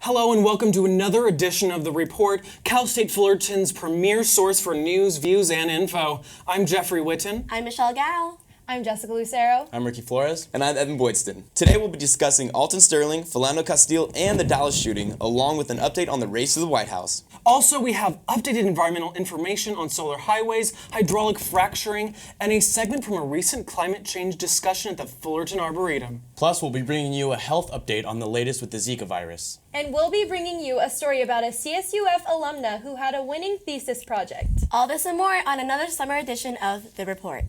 Hello and welcome to another edition of The Report, Cal State Fullerton's premier source for news, views, and info. I'm Jeffrey Witten. I'm Michelle Gao. I'm Jessica Lucero. I'm Ricky Flores. And I'm Evan Boydston. Today we'll be discussing Alton Sterling, Philando Castile, and the Dallas shooting, along with an update on the race to the White House. Also, we have updated environmental information on solar highways, hydraulic fracturing, and a segment from a recent climate change discussion at the Fullerton Arboretum. Plus, we'll be bringing you a health update on the latest with the Zika virus. And we'll be bringing you a story about a CSUF alumna who had a winning thesis project. All this and more on another summer edition of The Report.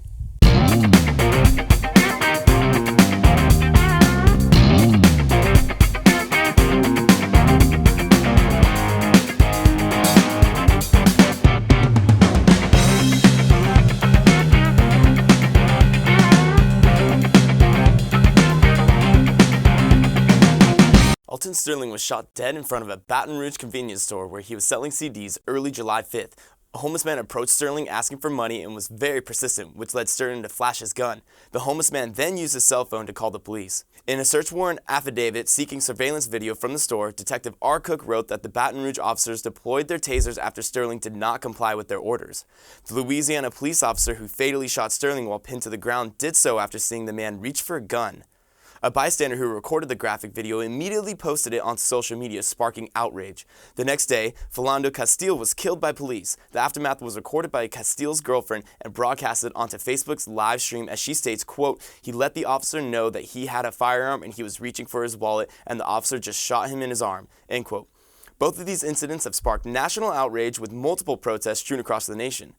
Alton Sterling was shot dead in front of a Baton Rouge convenience store where he was selling CDs early July 5th. A homeless man approached Sterling asking for money and was very persistent, which led Sterling to flash his gun. The homeless man then used his cell phone to call the police. In a search warrant affidavit seeking surveillance video from the store, Detective R. Cook wrote that the Baton Rouge officers deployed their tasers after Sterling did not comply with their orders. The Louisiana police officer who fatally shot Sterling while pinned to the ground did so after seeing the man reach for a gun. A bystander who recorded the graphic video immediately posted it on social media, sparking outrage. The next day, Philando Castile was killed by police. The aftermath was recorded by Castile's girlfriend and broadcasted onto Facebook's live stream as she states, quote, "He let the officer know that he had a firearm and he was reaching for his wallet and the officer just shot him in his arm," end quote. Both of these incidents have sparked national outrage with multiple protests strewn across the nation.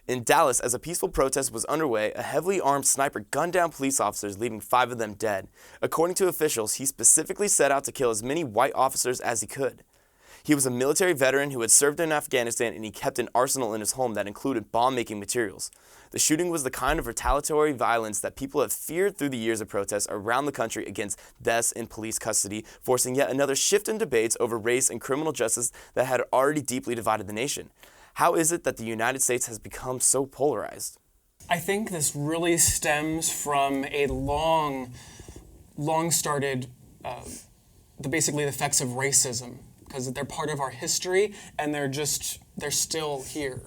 In Dallas, as a peaceful protest was underway, a heavily armed sniper gunned down police officers, leaving 5 of them dead. According to officials, he specifically set out to kill as many white officers as he could. He was a military veteran who had served in Afghanistan, and he kept an arsenal in his home that included bomb-making materials. The shooting was the kind of retaliatory violence that people have feared through the years of protests around the country against deaths in police custody, forcing yet another shift in debates over race and criminal justice that had already deeply divided the nation. How is it that the United States has become so polarized? I think this really stems from a long started, basically the effects of racism, because they're part of our history and they're still here.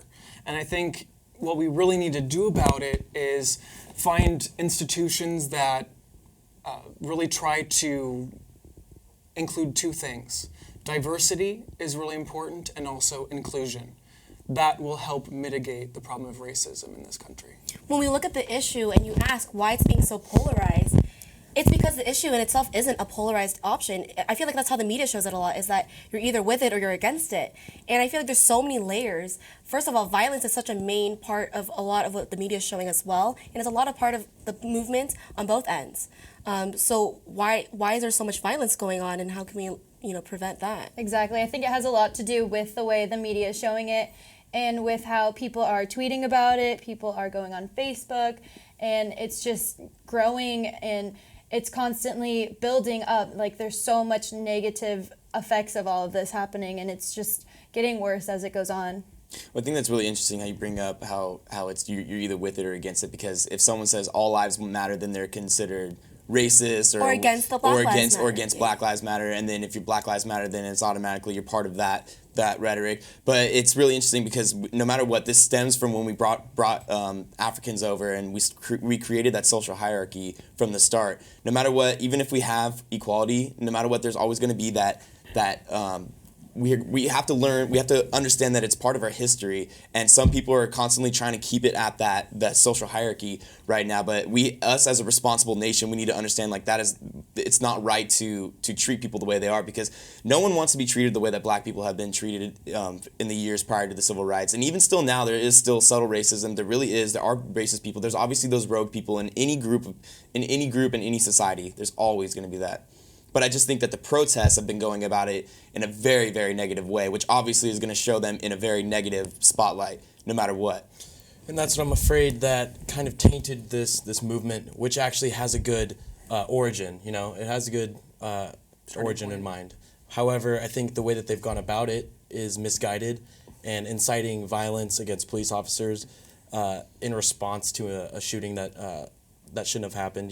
And I think what we really need to do about it is find institutions that really try to include 2 things. Diversity is really important, and also inclusion. That will help mitigate the problem of racism in this country. When we look at the issue and you ask why it's being so polarized, it's because the issue in itself isn't a polarized option. I feel like that's how the media shows it a lot, is that you're either with it or you're against it. And I feel like there's so many layers. First of all, violence is such a main part of a lot of what the media is showing as well. And it's a lot of part of the movement on both ends. So why is there so much violence going on, and how can we prevent that? Exactly. I think it has a lot to do with the way the media is showing it and with how people are tweeting about it, people are going on Facebook, and it's just growing and it's constantly building up. Like, there's so much negative effects of all of this happening, and it's just getting worse as it goes on. Well, I think that's really interesting how you bring up how it's you're either with it or against it, because if someone says all lives matter, then they're considered racist or against the Black Lives Matter. or against Black Lives Matter, and then if you're Black Lives Matter, then it's automatically you're part of that rhetoric. But it's really interesting because no matter what, this stems from when we brought Africans over, and we created that social hierarchy from the start. No matter what, even if we have equality, no matter what, there's always going to be that we have to learn, we have to understand that it's part of our history, and some people are constantly trying to keep it at that social hierarchy right now. But us as a responsible nation, we need to understand it's not right to treat people the way they are, because no one wants to be treated the way that Black people have been treated in the years prior to the civil rights. And even still now, there is still subtle racism. There are racist people. There's obviously those rogue people in any group, in any society. There's always going to be that. But I just think that the protests have been going about it in a very, very negative way, which obviously is going to show them in a very negative spotlight, no matter what. And that's what I'm afraid that kind of tainted this movement, which actually has a good origin. It has a good origin in mind. However, I think the way that they've gone about it is misguided and inciting violence against police officers in response to a shooting that shouldn't have happened.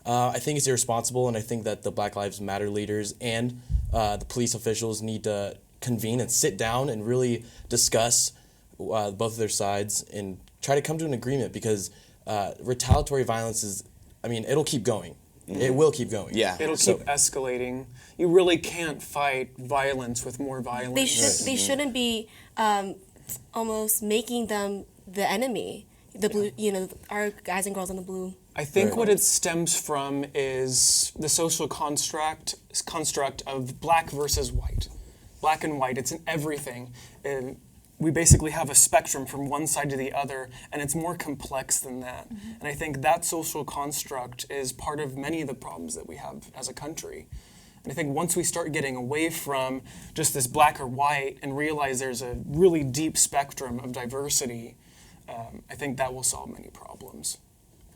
I think it's irresponsible, and I think that the Black Lives Matter leaders and the police officials need to convene and sit down and really discuss both of their sides and try to come to an agreement, because retaliatory violence is, it'll keep going. It will keep going. Yeah. It'll keep escalating. You really can't fight violence with more violence. They shouldn't be almost making them the enemy. The blue, our guys and girls in the blue. I think what it stems from is the social construct of black versus white. Black and white, it's in everything. And we basically have a spectrum from one side to the other, and it's more complex than that. And I think that social construct is part of many of the problems that we have as a country. And I think once we start getting away from just this black or white and realize there's a really deep spectrum of diversity, I think that will solve many problems.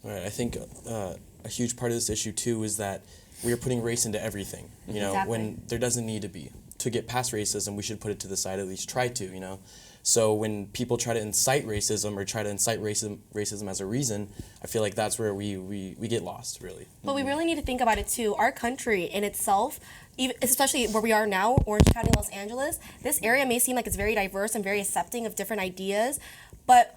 Right. I think a huge part of this issue too is that we are putting race into everything. Exactly. When there doesn't need to be. To get past racism, we should put it to the side, at least try to. So when people try to incite racism or try to incite racism as a reason, I feel like that's where we get lost, really. But we really need to think about it too. Our country in itself, even, especially where we are now, Orange County, Los Angeles, this area may seem like it's very diverse and very accepting of different ideas, but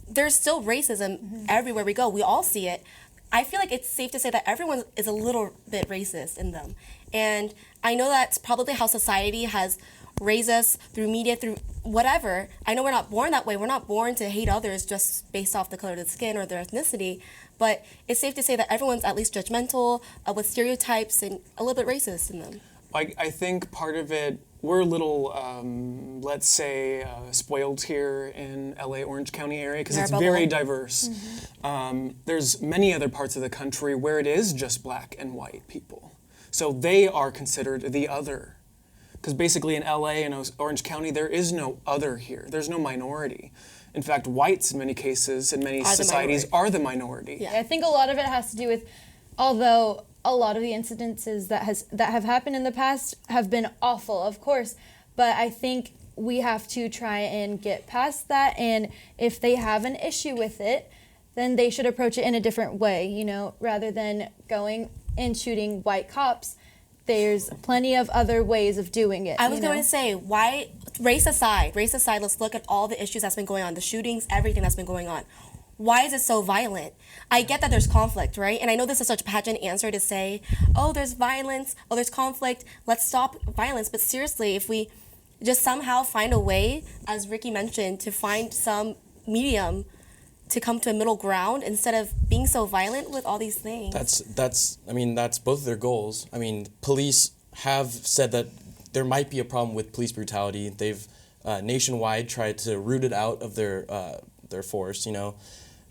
there's still racism everywhere we go. We all see it. I feel like it's safe to say that everyone is a little bit racist in them. And I know that's probably how society has raised us through media, through whatever. I know we're not born that way. We're not born to hate others just based off the color of the skin or their ethnicity. But it's safe to say that everyone's at least judgmental, with stereotypes and a little bit racist in them. I think part of it, we're a little, let's say, spoiled here in LA, Orange County area, because it's very diverse. There's many other parts of the country where it is just black and white people. So they are considered the other. Because basically in LA and Orange County, there is no other here. There's no minority. In fact, whites in many cases, in many societies, are the minority. Yeah, I think a lot of it has to do with, although a lot of the incidences that have happened in the past have been awful, of course, but I think we have to try and get past that, and if they have an issue with it, then they should approach it in a different way, rather than going and shooting white cops. There's plenty of other ways of doing it. I was going to say, why, race aside, let's look at all the issues that's been going on, the shootings, everything that's been going on. Why is it so violent? I get that there's conflict, right? And I know this is such a pageant answer to say, oh, there's violence, oh, there's conflict, let's stop violence. But seriously, if we just somehow find a way, as Ricky mentioned, to find some medium to come to a middle ground instead of being so violent with all these things. That's both their goals. Police have said that there might be a problem with police brutality. They've nationwide tried to root it out of their force,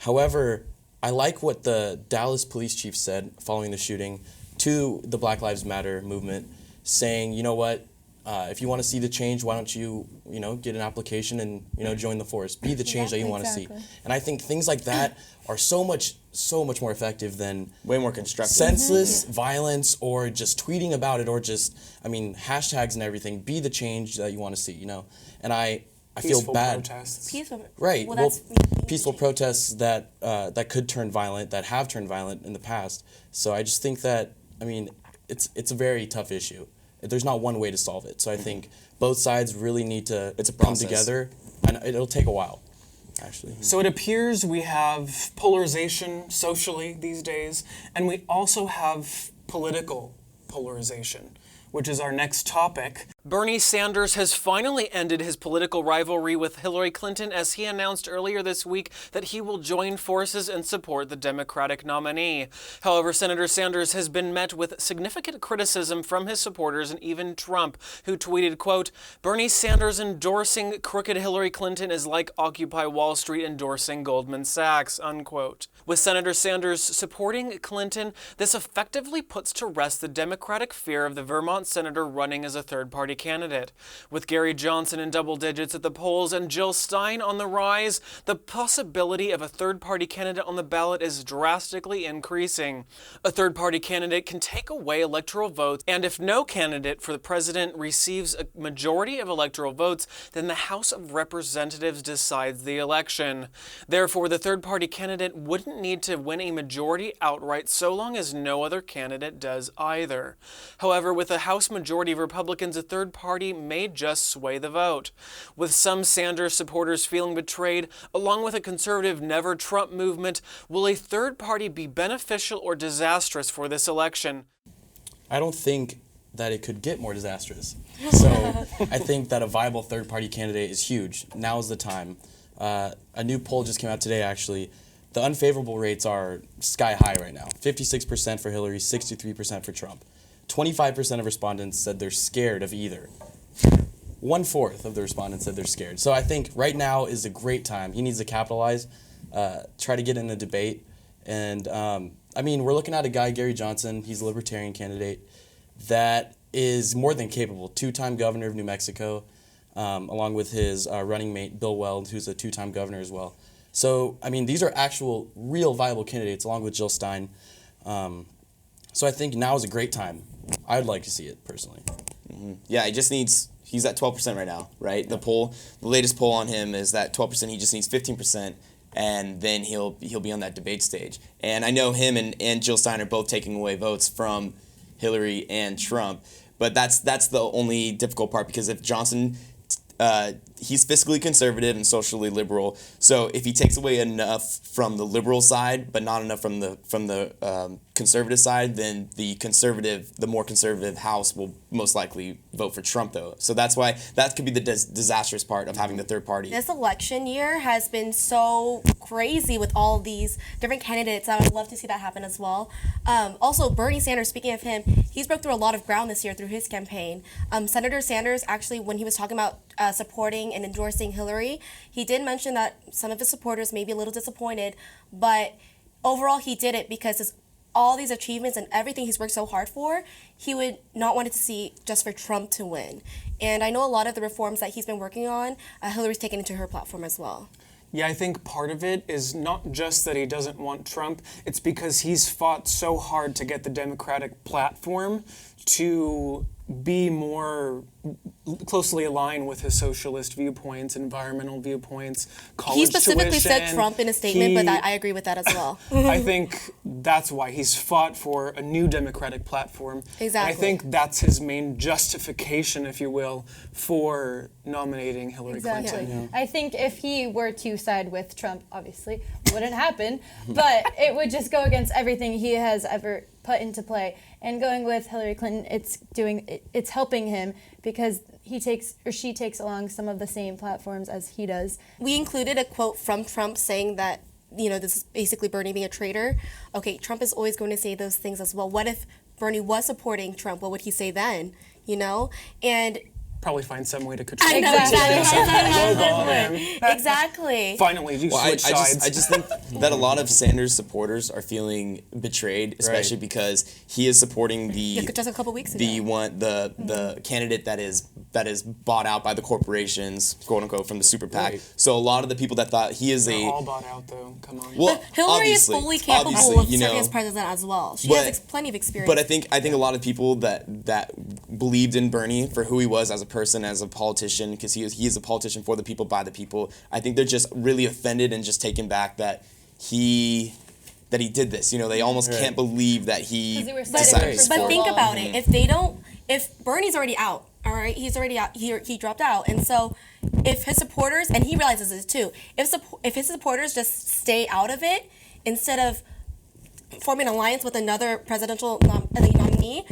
However, I like what the Dallas police chief said following the shooting to the Black Lives Matter movement, saying, you know what, if you want to see the change, why don't you, get an application and, join the force. Be the change that you want to see. And I think things like that are so much more effective than way more constructive. Senseless violence or just tweeting about it or just, hashtags and everything. Be the change that you want to see, And I feel bad. Protests. Peaceful. Right. Peaceful protests that could turn violent, that have turned violent in the past. So I just think that, it's a very tough issue. There's not one way to solve it. So I think both sides really need to come together, and it'll take a while, actually. So it appears we have polarization socially these days, and we also have political polarization, which is our next topic. Bernie Sanders has finally ended his political rivalry with Hillary Clinton as he announced earlier this week that he will join forces and support the Democratic nominee. However, Senator Sanders has been met with significant criticism from his supporters and even Trump, who tweeted, quote, "Bernie Sanders endorsing crooked Hillary Clinton is like Occupy Wall Street endorsing Goldman Sachs," unquote. With Senator Sanders supporting Clinton, this effectively puts to rest the Democratic fear of the Vermont senator running as a third-party candidate. With Gary Johnson in double digits at the polls and Jill Stein on the rise, the possibility of a third-party candidate on the ballot is drastically increasing. A third-party candidate can take away electoral votes, and if no candidate for the president receives a majority of electoral votes, then the House of Representatives decides the election. Therefore, the third-party candidate wouldn't need to win a majority outright so long as no other candidate does either. However, with a House majority of Republicans, a third party may just sway the vote. With some Sanders supporters feeling betrayed, along with a conservative Never Trump movement, will a third party be beneficial or disastrous for this election? I don't think that it could get more disastrous. So I think that a viable third-party candidate is huge. Now is the time. A new poll just came out today, actually. The unfavorable rates are sky high right now. 56% for Hillary, 63% for Trump. 25% of respondents said they're scared of either. 1/4 of the respondents said they're scared. So I think right now is a great time. He needs to capitalize, try to get in the debate. And I mean, we're looking at a guy, Gary Johnson. He's a libertarian candidate that is more than capable. 2-time governor of New Mexico, along with his running mate, Bill Weld, who's a 2-time governor as well. So, I mean, these are actual, real viable candidates, along with Jill Stein. So I think now is a great time. I'd like to see it, personally. Yeah, he's at 12% right now, right? The latest poll on him is that 12%, he just needs 15%, and then he'll be on that debate stage. And I know him and Jill Stein are both taking away votes from Hillary and Trump, but that's the only difficult part, because if Johnson, he's fiscally conservative and socially liberal, so if he takes away enough from the liberal side but not enough from the conservative side, then the more conservative House will most likely vote for Trump, though. So that's why that could be the disastrous part of having the third party. This election year has been so crazy with all these different candidates. I would love to see that happen as well. Also, Bernie Sanders, speaking of him, he's broke through a lot of ground this year through his campaign. Senator Sanders, actually, when he was talking about supporting and endorsing Hillary, he did mention that some of his supporters may be a little disappointed, but overall he did it because all these achievements and everything he's worked so hard for, he would not want it to see just for Trump to win. And I know a lot of the reforms that he's been working on, Hillary's taken into her platform as well. Yeah, I think part of it is not just that he doesn't want Trump, it's because he's fought so hard to get the Democratic platform to be more closely aligned with his socialist viewpoints, environmental viewpoints, college He specifically tuition. said Trump in a statement, but I agree with that as well. I think that's why he's fought for a new Democratic platform. Exactly. And I think that's his main justification, if you will, for nominating Hillary Exactly. Clinton. I think if he were to side with Trump, obviously, wouldn't happen, but it would just go against everything he has ever put into play. And going with Hillary Clinton, it's helping him because she takes along some of the same platforms as he does. We included a quote from Trump saying that, this is basically Bernie being a traitor. Okay, Trump is always going to say those things as well. What if Bernie was supporting Trump? What would he say then? And Probably find some way to control I know, exactly. exactly. Finally, you switch sides. I just think that a lot of Sanders supporters are feeling betrayed, especially because he is supporting Just a couple weeks ago. the candidate that is bought out by the corporations, quote unquote, from the super PAC. Right. So a lot of the people that thought he is They're all bought out, though. Come on. well, But Hillary is obviously- fully capable obviously, of serving as president as well. She has plenty of experience. But I think a lot of people that believed in Bernie for who he was as a person, as a politician, because he is a politician for the people, by the people. I think they're just really offended and just taken back that he did this. They almost can't believe that he 'Cause they were decided cited to for support But think him. about it. If Bernie's already out, all right, he's already out. He dropped out, and so if his supporters, and he realizes this too, if his supporters just stay out of it instead of forming an alliance with another presidential nominee,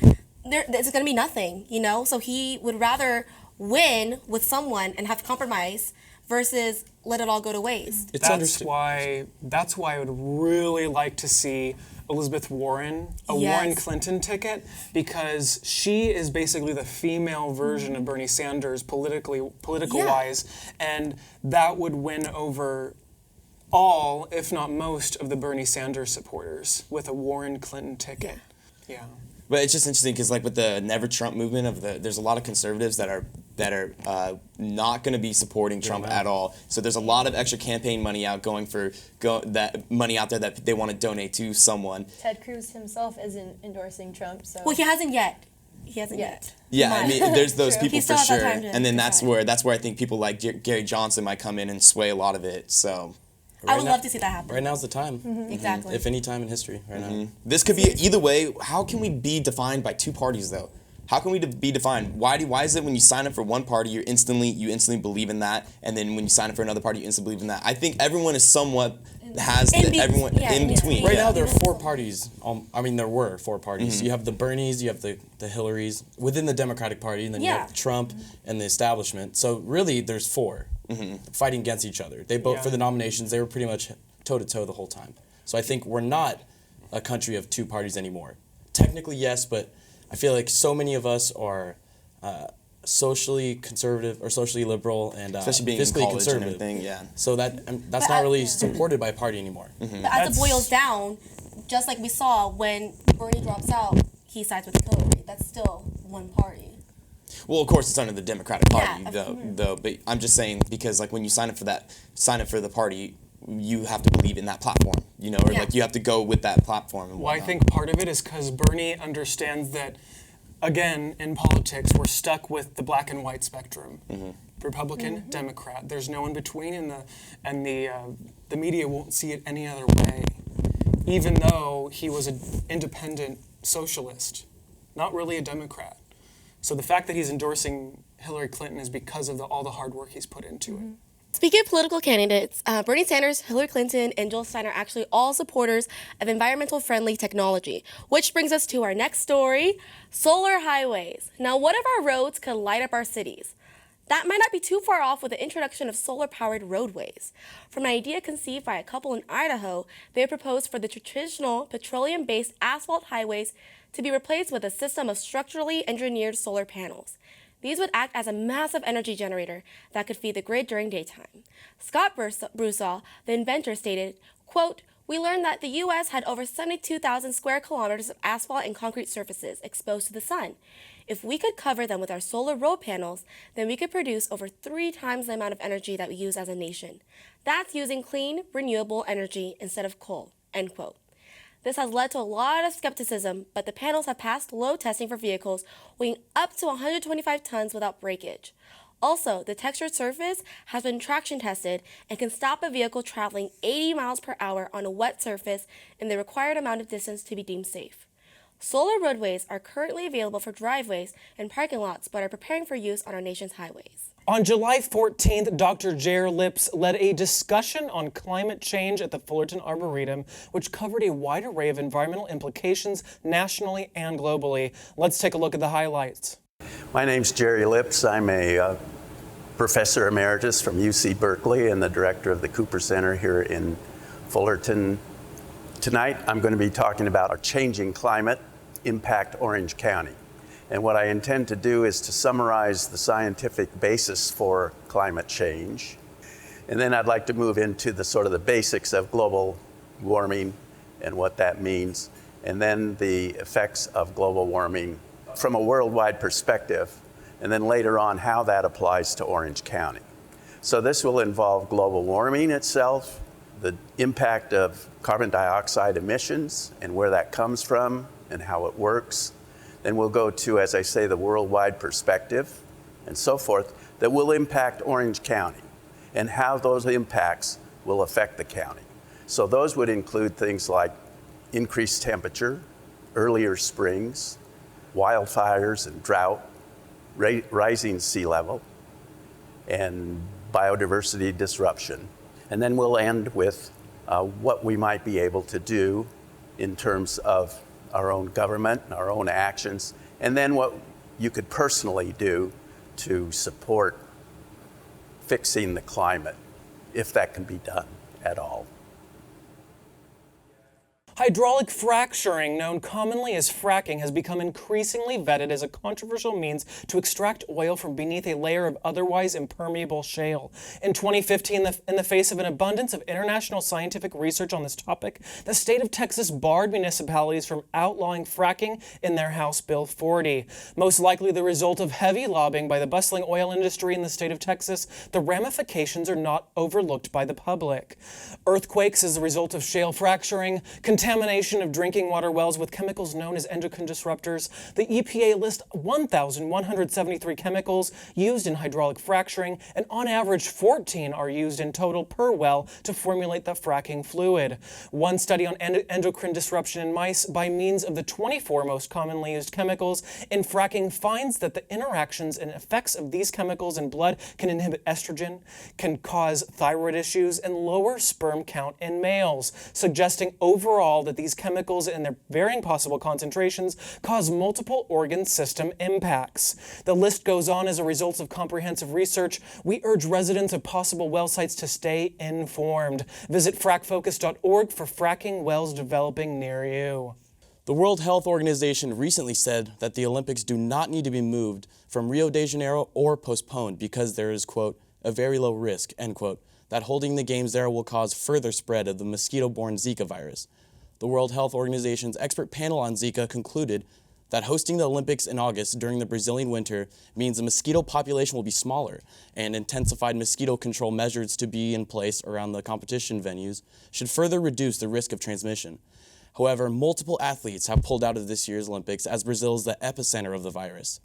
it's going to be nothing. So he would rather win with someone and have compromise versus let it all go to waste. It's That's understood. why I would really like to see Elizabeth Warren, Warren Clinton ticket, because she is basically the female version of Bernie Sanders political wise, and that would win over all, if not most, of the Bernie Sanders supporters with a Warren Clinton ticket. Yeah. But it's just interesting because, like, with the Never Trump movement there's a lot of conservatives that are not going to be supporting Trump at all. So there's a lot of extra campaign money out that money out there that they want to donate to someone. Ted Cruz himself isn't endorsing Trump, so. Well, he hasn't yet. He hasn't yet. Yeah, I mean, there's those people He for still has that sure, time to and then that's decide. where I think people like Gary Johnson might come in and sway a lot of it. So. I would love to see that happen. Right now's the time. Exactly. If any time in history, right now. This could be either way. How can we be defined by two parties though? How can we be defined? Why is it when you sign up for one party you instantly believe in that, and then when you sign up for another party you instantly believe in that? I think everyone is somewhat in between. Right Yeah. now there are 4 parties. There were 4 parties. You have the Bernies, you have the Hillarys within the Democratic Party, and then you have Trump and the establishment. So really, there's 4 fighting against each other. They vote for the nominations. They were pretty much toe to toe the whole time. So I think we're not a country of 2 parties anymore. Technically, yes, but I feel like so many of us are socially conservative or socially liberal and Especially being in fiscally college conservative. and everything, yeah. So that's not really supported by a party anymore. But as it boils down, just like we saw when Bernie drops out, he sides with Hillary. That's still one party. Well, of course, it's under the Democratic Party, Yeah, though. But I'm just saying because, like, when you sign up for the party, you have to believe in that platform, or Yeah. like you have to go with that platform. And Well, I whatnot. think part of it is because Bernie understands that, again, in politics, we're stuck with the black and white spectrum. Republican, Democrat. There's no in between, and the media won't see it any other way. Even though he was an independent socialist, not really a Democrat. So the fact that he's endorsing Hillary Clinton is because of all the hard work he's put into it. Speaking of political candidates, Bernie Sanders, Hillary Clinton, and Joel Stein are actually all supporters of environmental-friendly technology, which brings us to our next story, solar highways. Now, what if our roads could light up our cities? That might not be too far off with the introduction of solar-powered roadways. From an idea conceived by a couple in Idaho, they have proposed for the traditional petroleum-based asphalt highways to be replaced with a system of structurally engineered solar panels. These would act as a massive energy generator that could feed the grid during daytime. Scott Brusaw, the inventor, stated, quote, "We learned that the U.S. had over 72,000 square kilometers of asphalt and concrete surfaces exposed to the sun. If we could cover them with our solar road panels, then we could produce over 3 times the amount of energy that we use as a nation. That's using clean, renewable energy instead of coal," end quote. This has led to a lot of skepticism, but the panels have passed load testing for vehicles weighing up to 125 tons without breakage. Also, the textured surface has been traction tested and can stop a vehicle traveling 80 miles per hour on a wet surface in the required amount of distance to be deemed safe. Solar roadways are currently available for driveways and parking lots, but are preparing for use on our nation's highways. On July 14th, Dr. Jair Lips led a discussion on climate change at the Fullerton Arboretum, which covered a wide array of environmental implications nationally and globally. Let's take a look at the highlights. My name's Jerry Lips. I'm a professor emeritus from UC Berkeley and the director of the Cooper Center here in Fullerton. Tonight, I'm going to be talking about our changing climate impact Orange County. And what I intend to do is to summarize the scientific basis for climate change. And then I'd like to move into the sort of the basics of global warming and what that means. And then the effects of global warming from a worldwide perspective. And then later on, how that applies to Orange County. So this will involve global warming itself, the impact of carbon dioxide emissions and where that comes from and how it works. Then we'll go to, as I say, the worldwide perspective and so forth that will impact Orange County and how those impacts will affect the county. So those would include things like increased temperature, earlier springs, wildfires and drought, rising sea level, and biodiversity disruption. And then we'll end with what we might be able to do in terms of our own government, our own actions, and then what you could personally do to support fixing the climate, if that can be done at all. Hydraulic fracturing, known commonly as fracking, has become increasingly vetted as a controversial means to extract oil from beneath a layer of otherwise impermeable shale. In 2015, in the face of an abundance of international scientific research on this topic, the state of Texas barred municipalities from outlawing fracking in their House Bill 40. Most likely the result of heavy lobbying by the bustling oil industry in the state of Texas, the ramifications are not overlooked by the public. Earthquakes as a result of shale fracturing, contamination of drinking water wells with chemicals known as endocrine disruptors. The EPA lists 1,173 chemicals used in hydraulic fracturing, and on average 14 are used in total per well to formulate the fracking fluid. One study on endocrine disruption in mice by means of the 24 most commonly used chemicals in fracking finds that the interactions and effects of these chemicals in blood can inhibit estrogen, can cause thyroid issues, and lower sperm count in males, suggesting overall that these chemicals in their varying possible concentrations cause multiple organ system impacts. The list goes on. As a result of comprehensive research, we urge residents of possible well sites to stay informed. Visit frackfocus.org for fracking wells developing near you. The World Health Organization recently said that the Olympics do not need to be moved from Rio de Janeiro or postponed because there is, quote, a very low risk, end quote, that holding the games there will cause further spread of the mosquito-borne Zika virus. The World Health Organization's expert panel on Zika concluded that hosting the Olympics in August during the Brazilian winter means the mosquito population will be smaller, and intensified mosquito control measures to be in place around the competition venues should further reduce the risk of transmission. However, multiple athletes have pulled out of this year's Olympics as Brazil is the epicenter of the virus.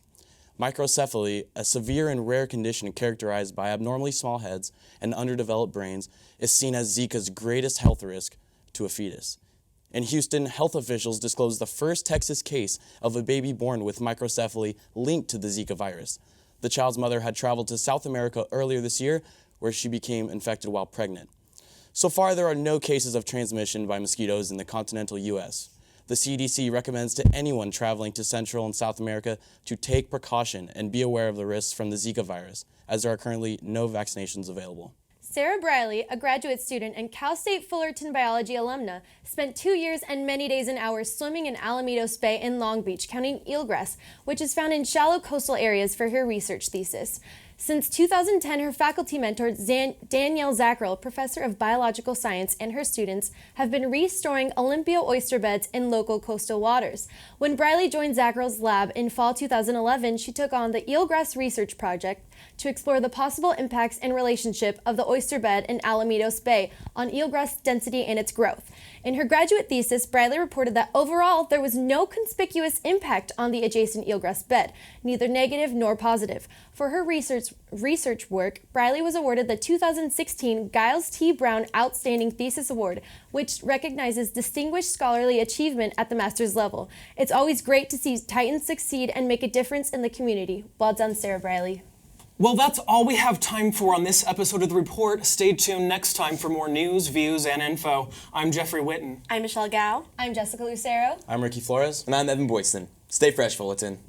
Microcephaly, a severe and rare condition characterized by abnormally small heads and underdeveloped brains, is seen as Zika's greatest health risk to a fetus. In Houston, health officials disclosed the first Texas case of a baby born with microcephaly linked to the Zika virus. The child's mother had traveled to South America earlier this year, where she became infected while pregnant. So far, there are no cases of transmission by mosquitoes in the continental U.S. The CDC recommends to anyone traveling to Central and South America to take precaution and be aware of the risks from the Zika virus, as there are currently no vaccinations available. Sarah Briley, a graduate student and Cal State Fullerton biology alumna, spent 2 years and many days and hours swimming in Alamitos Bay in Long Beach, counting eelgrass, which is found in shallow coastal areas, for her research thesis. Since 2010, her faculty mentor, Danielle Zackrell, professor of biological science, and her students have been restoring Olympia oyster beds in local coastal waters. When Briley joined Zackrell's lab in fall 2011, she took on the Eelgrass Research Project to explore the possible impacts and relationship of the oyster bed in Alamitos Bay on eelgrass density and its growth. In her graduate thesis, Briley reported that overall there was no conspicuous impact on the adjacent eelgrass bed, neither negative nor positive. For her research work, Briley was awarded the 2016 Giles T. Brown Outstanding Thesis Award, which recognizes distinguished scholarly achievement at the master's level. It's always great to see Titans succeed and make a difference in the community. Well done, Sarah Briley. Well, that's all we have time for on this episode of The Report. Stay tuned next time for more news, views, and info. I'm Jeffrey Witten. I'm Michelle Gao. I'm Jessica Lucero. I'm Ricky Flores. And I'm Evan Boyston. Stay fresh, Fullerton.